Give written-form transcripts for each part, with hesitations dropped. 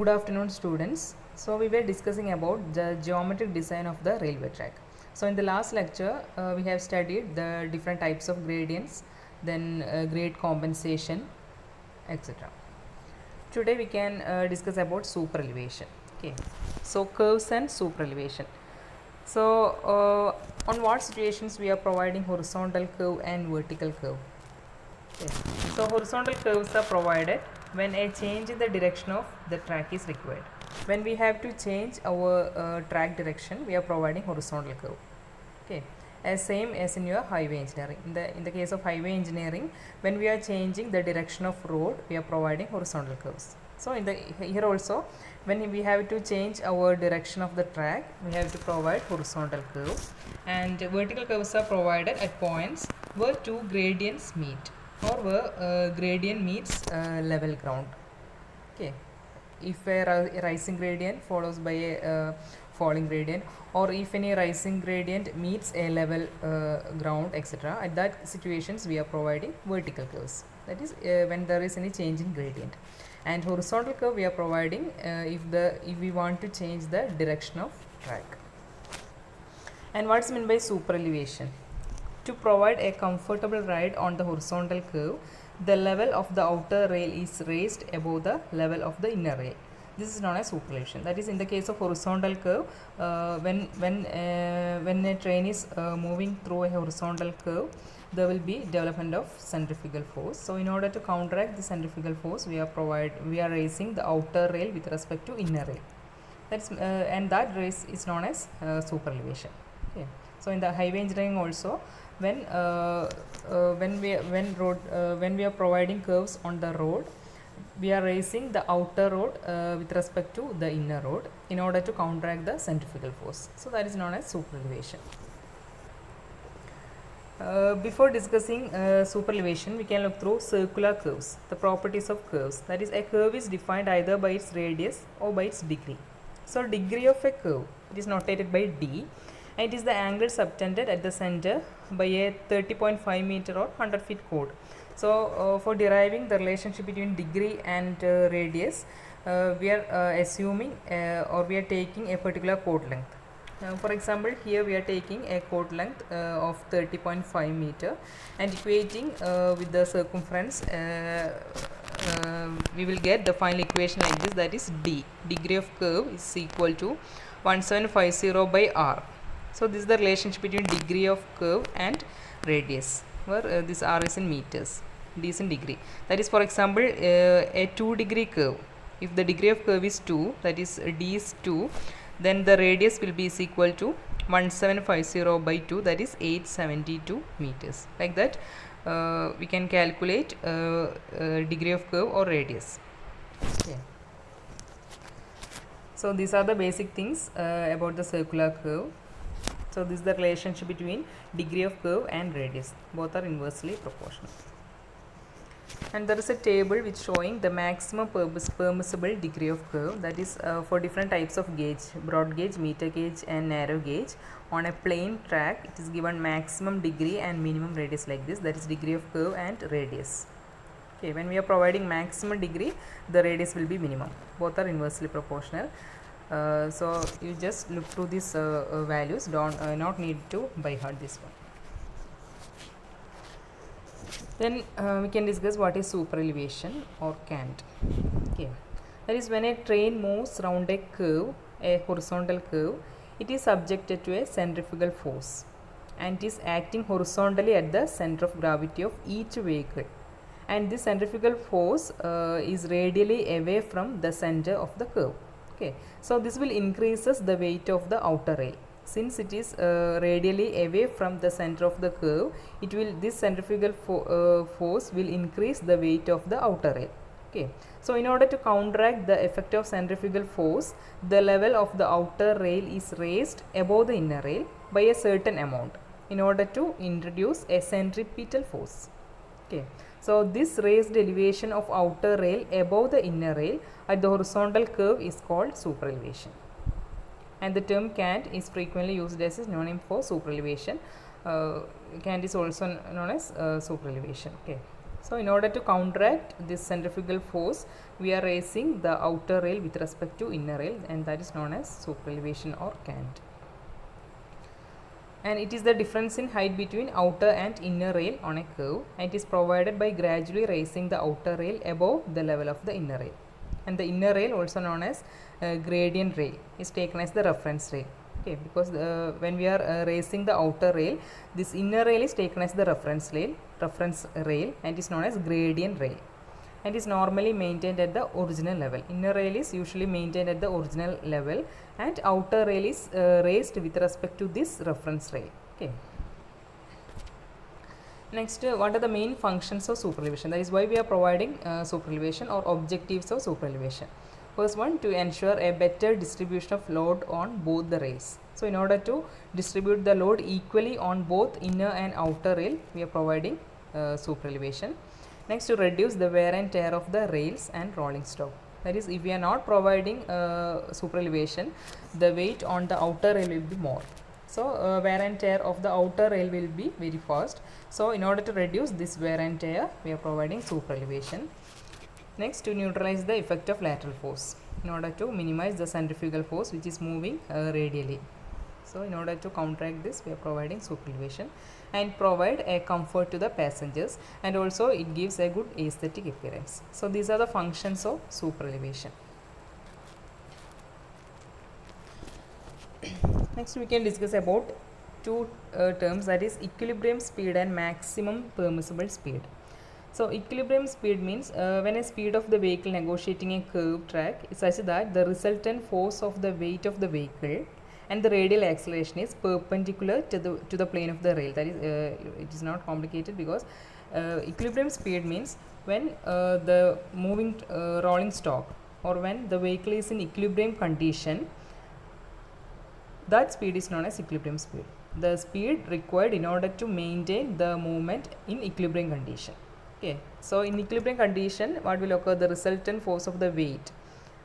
Good afternoon, students. So we were discussing about the geometric design of the railway track. So in the last lecture, we have studied the different types of gradients, then grade compensation, etc. Today we can discuss about super elevation. Okay. So curves and super elevation. So on what situations we are providing horizontal curve and vertical curve? Okay. So horizontal curves are provided when a change in the direction of the track is required. When we have to change our track direction, we are providing horizontal curve. Okay, as same as in your highway engineering. In the case of highway engineering, when we are changing the direction of road, we are providing horizontal curves. So in the here also, when we have to change our direction of the track, we have to provide horizontal curve, and vertical curves are provided at points where two gradients meet, or where gradient meets level ground. Okay, if a rising gradient follows by a falling gradient, or if any rising gradient meets a level ground, etc., at that situations we are providing vertical curves, that is when there is any change in gradient. And horizontal curve we are providing if we want to change the direction of track. And what's meant by super elevation? To provide a comfortable ride on the horizontal curve, the level of the outer rail is raised above the level of the inner rail. This is known as super elevation. That is, in the case of horizontal curve, when a train is moving through a horizontal curve, there will be development of centrifugal force. So in order to counteract the centrifugal force, we are raising the outer rail with respect to inner rail. That's and that raise is known as super elevation. Okay. So in the highway engineering also, when we are providing curves on the road, we are raising the outer road with respect to the inner road in order to counteract the centrifugal force. So that is known as super elevation. Before discussing super elevation, we can look through circular curves, the properties of curves. That is, a curve is defined either by its radius or by its degree. So degree of a curve, it is notated by d, and it is the angle subtended at the center by a 30.5 meter or 100 feet chord. So for deriving the relationship between degree and radius, we are assuming or we are taking a particular chord length. For example, here we are taking a chord length of 30.5 meter and equating with the circumference, we will get the final equation like this, that is d, degree of curve, is equal to 1750 by r. So this is the relationship between degree of curve and radius, where this r is in meters, d is in degree. That is, for example, a 2 degree curve, if the degree of curve is 2, that is d is 2, then the radius will be is equal to 1750 by 2, that is 872 meters. Like that, we can calculate degree of curve or radius. Okay. So these are the basic things about the circular curve. So this is the relationship between degree of curve and radius. Both are inversely proportional. And there is a table which showing the maximum permissible degree of curve, that is for different types of gauge, broad gauge, meter gauge and narrow gauge. On a plain track, it is given maximum degree and minimum radius like this, that is degree of curve and radius. Okay, when we are providing maximum degree, the radius will be minimum. Both are inversely proportional. So you just look through these values, not need to by heart this one. Then we can discuss what is super elevation or cant. Okay, that is when a train moves round a curve, a horizontal curve, it is subjected to a centrifugal force and is acting horizontally at the center of gravity of each vehicle, and this centrifugal force is radially away from the center of the curve. Okay, so this will increases the weight of the outer rail. Since it is radially away from the center of the curve, this centrifugal force will increase the weight of the outer rail. Okay, so in order to counteract the effect of centrifugal force, the level of the outer rail is raised above the inner rail by a certain amount in order to introduce a centripetal force. Okay, so this raised elevation of outer rail above the inner rail at the horizontal curve is called super elevation. And the term cant is frequently used as a synonym for super elevation. Cant is also known as super elevation. Okay. So in order to counteract this centrifugal force, we are raising the outer rail with respect to inner rail, and that is known as superelevation or cant. And it is the difference in height between outer and inner rail on a curve, and it is provided by gradually raising the outer rail above the level of the inner rail. And the inner rail, also known as gradient rail, is taken as the reference rail. Okay, because when we are raising the outer rail, this inner rail is taken as the reference rail, and is known as gradient rail, and is normally maintained at the original level. Inner rail is usually maintained at the original level, and outer rail is raised with respect to this reference rail. Okay. Next, what are the main functions of superelevation? That is why we are providing superelevation, or objectives of superelevation. First one, to ensure a better distribution of load on both the rails. So in order to distribute the load equally on both inner and outer rail, we are providing superelevation. Next, to reduce the wear and tear of the rails and rolling stock. That is, if we are not providing superelevation, the weight on the outer rail will be more. So wear and tear of the outer rail will be very fast. So in order to reduce this wear and tear, we are providing superelevation. Next, to neutralize the effect of lateral force, in order to minimize the centrifugal force which is moving radially. So in order to counteract this, we are providing superelevation, and provide a comfort to the passengers, and also it gives a good aesthetic appearance. So these are the functions of superelevation. Next, we can discuss about two terms, that is equilibrium speed and maximum permissible speed. So equilibrium speed means when a speed of the vehicle negotiating a curved track is such that the resultant force of the weight of the vehicle and the radial acceleration is perpendicular to the plane of the rail. That is, it is not complicated, because equilibrium speed means when the moving rolling stock, or when the vehicle is in equilibrium condition, that speed is known as equilibrium speed. The speed required in order to maintain the movement in equilibrium condition. Okay, so in equilibrium condition, what will occur? The resultant force of the weight,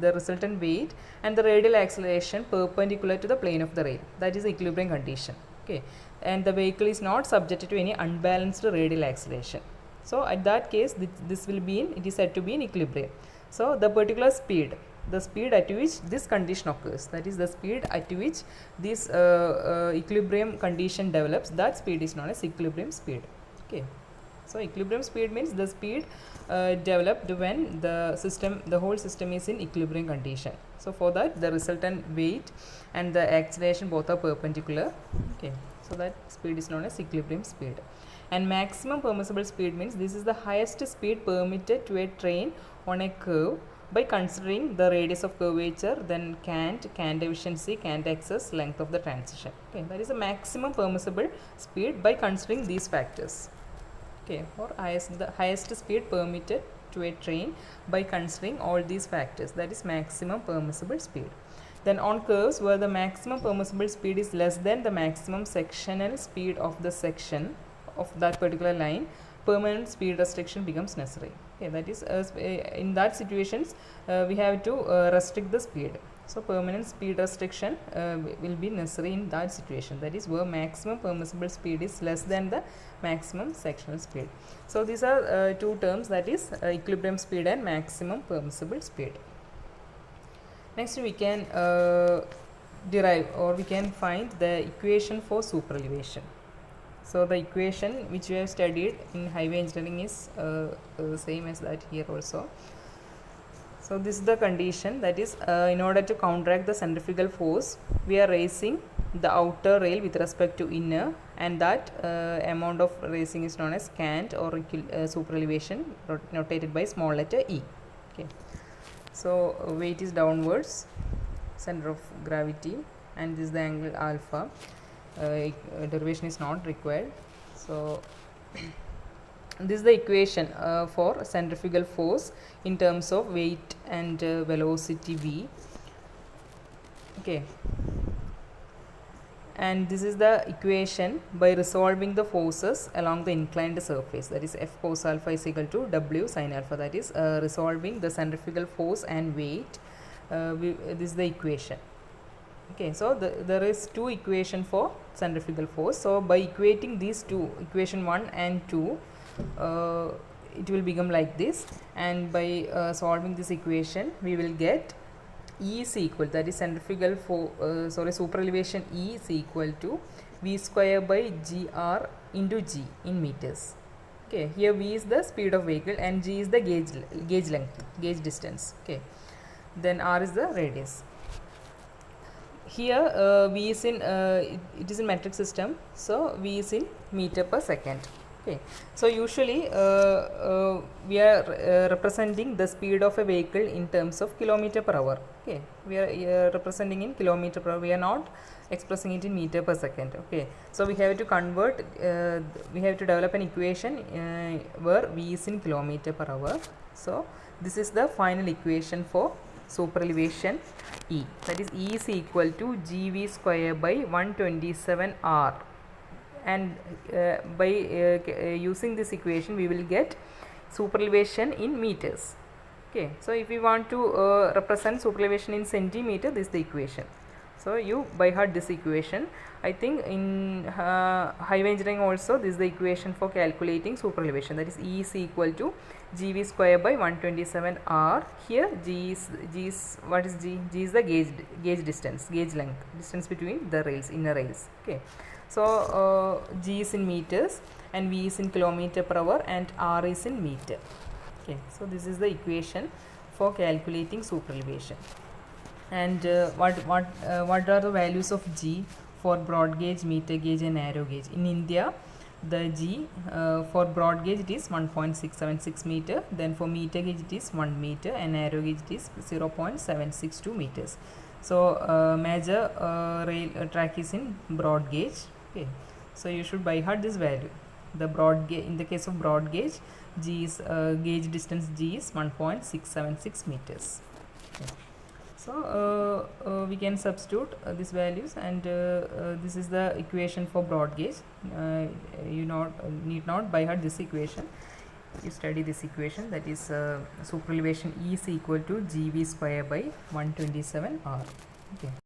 and the radial acceleration perpendicular to the plane of the rail. That is the equilibrium condition. Okay, and the vehicle is not subjected to any unbalanced radial acceleration. So at that case, this will be in, it is said to be in equilibrium. So the particular speed, the speed at which this condition occurs, that is the speed at which this equilibrium condition develops, that speed is known as equilibrium speed. Okay. So equilibrium speed means the speed developed when the whole system is in equilibrium condition. So for that, the resultant weight and the acceleration both are perpendicular. Okay, so that speed is known as equilibrium speed. And maximum permissible speed means this is the highest speed permitted to a train on a curve by considering the radius of curvature, then cant efficiency, cant axis, length of the transition. Okay, that is the maximum permissible speed by considering these factors. Okay, or the highest speed permitted to a train by considering all these factors, that is maximum permissible speed. Then on curves where the maximum permissible speed is less than the maximum sectional speed of the section of that particular line, permanent speed restriction becomes necessary. Okay, that is in that situations we have to restrict the speed. So permanent speed restriction will be necessary in that situation, that is where maximum permissible speed is less than the maximum sectional speed. So these are two terms, that is equilibrium speed and maximum permissible speed. Next, we can derive, or we can find the equation for superelevation. So the equation which we have studied in highway engineering is same as that here also. So this is the condition, that is in order to counteract the centrifugal force, we are raising the outer rail with respect to inner, and that amount of raising is known as cant, or superelevation, notated by small letter e. Okay, so weight is downwards, center of gravity, and this is the angle alpha. Derivation is not required. So this is the equation for centrifugal force in terms of weight and velocity v. Okay, and this is the equation by resolving the forces along the inclined surface, that is F cos alpha is equal to W sin alpha, that is resolving the centrifugal force and weight. This is the equation. Okay, so there is two equation for centrifugal force. So by equating these two, equation 1 and 2, it will become like this, and by solving this equation we will get E is equal, that is centrifugal super elevation E is equal to V square by GR into G in meters. Okay, here V is the speed of vehicle and G is the gauge length, gauge distance. Okay, then R is the radius. Here V is in it is in metric system, so V is in meter per second. Okay, so usually we are representing the speed of a vehicle in terms of kilometer per hour. Okay, we are representing in kilometer per hour, we are not expressing it in meter per second. Okay, so we have to convert, we have to develop an equation where V is in kilometer per hour. So this is the final equation for super elevation E, that is E is equal to GV square by 127 R, and by using this equation we will get super elevation in meters. Okay, so if we want to represent super elevation in centimeter, this is the equation. So you by heart this equation. I think in highway engineering also this is the equation for calculating super elevation, that is E is equal to GV square by 127 R. Here G is what is G? G is the gauge distance, gauge length, distance between the rails, inner rails. Okay, so G is in meters and V is in kilometer per hour and R is in meter. Okay, so this is the equation for calculating super elevation. And what are the values of G for broad gauge, meter gauge and narrow gauge? In India, the G for broad gauge it is 1.676 meter, then for meter gauge it is 1 meter, and narrow gauge it is 0.762 meters. So major rail track is in broad gauge. Okay, so you should by heart this value. The broad gauge, in the case of broad gauge, G is gauge distance G is 1.676 meters. Okay. So we can substitute these values, and this is the equation for broad gauge. You need not by heart this equation. You study this equation, that is super elevation E is equal to GV square by 127 R. Okay.